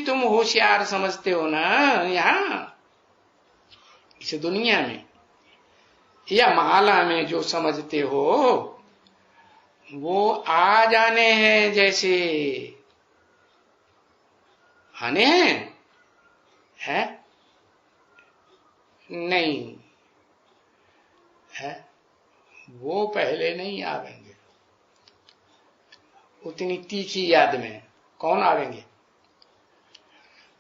तुम होशियार समझते हो ना यहाँ इस दुनिया में या माला में जो समझते हो वो आ जाने हैं जैसे आने हैं है नहीं है वो पहले नहीं आवेंगे उतनी तीखी याद में कौन आवेंगे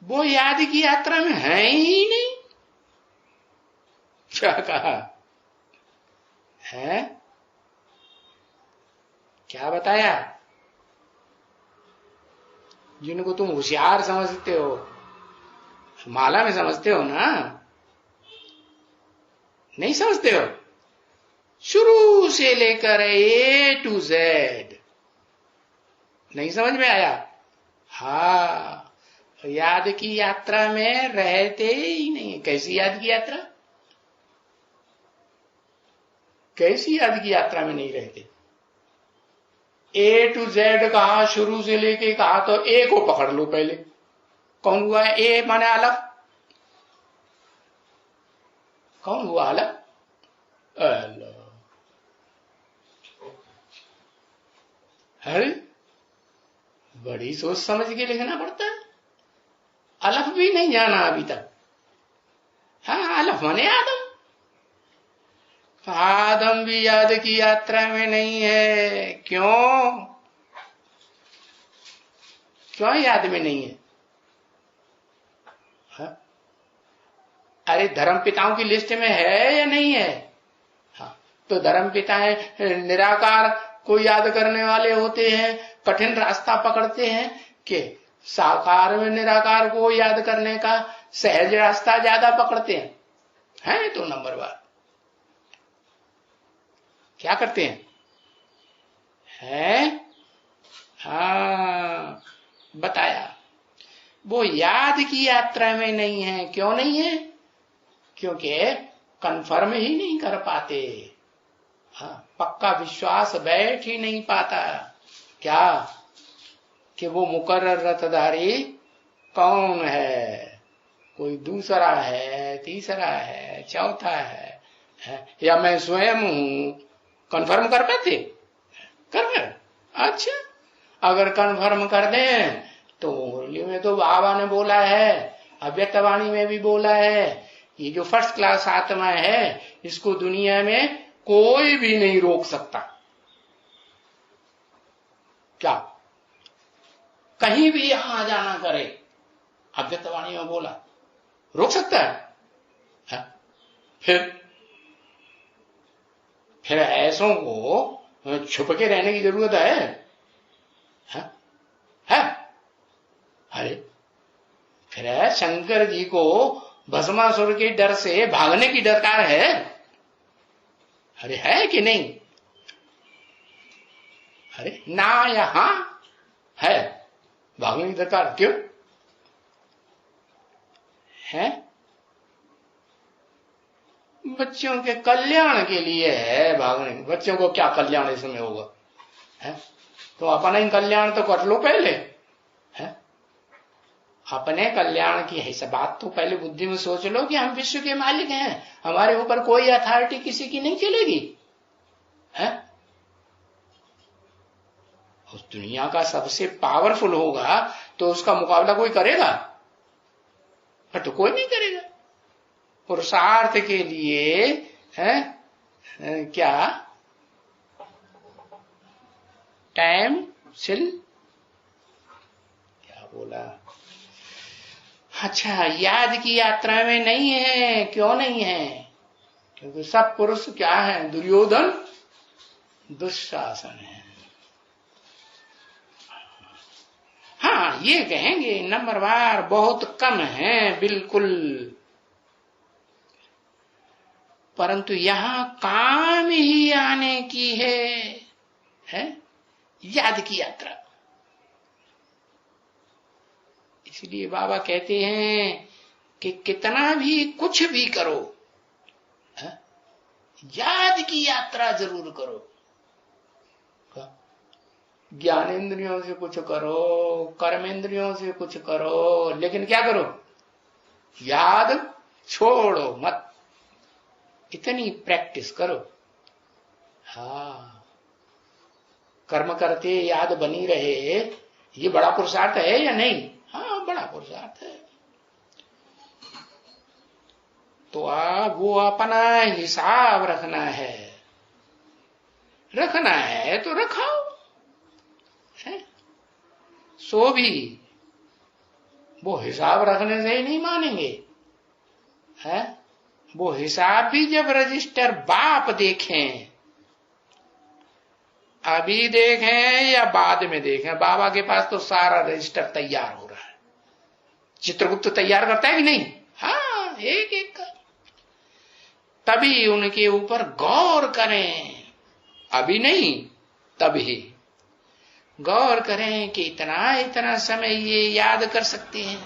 वो याद की यात्रा में है ही नहीं क्या कहा है क्या बताया जिनको तुम होशियार समझते हो माला में समझते हो ना नहीं समझते हो शुरू से लेकर ए टू जेड नहीं समझ में आया हाँ याद की यात्रा में रहते ही नहीं कैसी याद की यात्रा कैसी याद की यात्रा में नहीं रहते ए टू जेड कहा शुरू से लेके कहा तो ए को पकड़ लो पहले कौन हुआ है ए माने अलग कौन हुआ अलग अरे बड़ी सोच समझ के लिखना पड़ता है अलग भी नहीं जाना अभी तक हाँ अलग माने आदम आदम भी याद की यात्रा में नहीं है क्यों क्यों याद में नहीं है हा? अरे धर्म पिताओं की लिस्ट में है या नहीं है हाँ तो धर्म पिता है निराकार को याद करने वाले होते हैं कठिन रास्ता पकड़ते हैं कि साकार में निराकार को याद करने का सहज रास्ता ज्यादा पकड़ते हैं तो नंबर 1 क्या करते हैं हाँ बताया वो याद की यात्रा में नहीं है क्यों नहीं है क्योंकि कंफर्म ही नहीं कर पाते हाँ पक्का विश्वास बैठ ही नहीं पाता क्या कि वो मुकर्रर रथधारी कौन है कोई दूसरा है तीसरा है चौथा है या मैं स्वयं हूं कन्फर्म कर पाते कर अच्छा अगर कन्फर्म कर दें तो मुरली में तो बाबा ने बोला है अव्यक्तवाणी में भी बोला है ये जो फर्स्ट क्लास आत्मा है इसको दुनिया में कोई भी नहीं रोक सकता क्या कहीं भी यहां आ जाना करे अव्यक्तवाणी में बोला रोक सकता है फिर ऐसों को छुप के रहने की जरूरत है अरे फिर शंकर जी को भस्मासुर के डर से भागने की दरकार है अरे है कि नहीं अरे ना यहां है भागने की दरकार क्यों है बच्चों के कल्याण के लिए है भागने बच्चों को क्या कल्याण इसमें होगा है तो अपना ही कल्याण तो कर लो पहले है अपने कल्याण की है बात तो पहले बुद्धि में सोच लो कि हम विश्व के मालिक हैं हमारे ऊपर कोई अथॉरिटी किसी की नहीं चलेगी है उस दुनिया का सबसे पावरफुल होगा तो उसका मुकाबला कोई करेगा पर तो कोई नहीं करेगा पुरुषार्थ के लिए है क्या टाइम सिल क्या बोला अच्छा याद की यात्रा में नहीं है क्यों नहीं है क्योंकि सब पुरुष क्या है दुर्योधन दुशासन है हाँ ये कहेंगे नंबरवार बहुत कम है बिल्कुल परंतु यहां काम ही आने की है याद की यात्रा इसलिए बाबा कहते हैं कि कितना भी कुछ भी करो याद की यात्रा जरूर करो ज्ञानेंद्रियों से कुछ करो, कर्मेंद्रियों से कुछ करो, लेकिन क्या करो, याद छोड़ो मत। इतनी प्रैक्टिस करो। हाँ, कर्म करते याद बनी रहे, ये बड़ा पुरुषार्थ है या नहीं? हाँ, बड़ा पुरुषार्थ है। तो वो अपना हिसाब रखना है तो रखाओ है? सो भी वो हिसाब रखने से ही नहीं मानेंगे है? वो हिसाब भी जब रजिस्टर बाप देखें, अभी देखें या बाद में देखें, बाबा के पास तो सारा रजिस्टर तैयार हो रहा है। चित्रगुप्त तैयार करता है कि नहीं? हाँ, एक एक का। तभी उनके ऊपर गौर करें, अभी नहीं तभी गौर करें कि इतना इतना समय ये याद कर सकते हैं।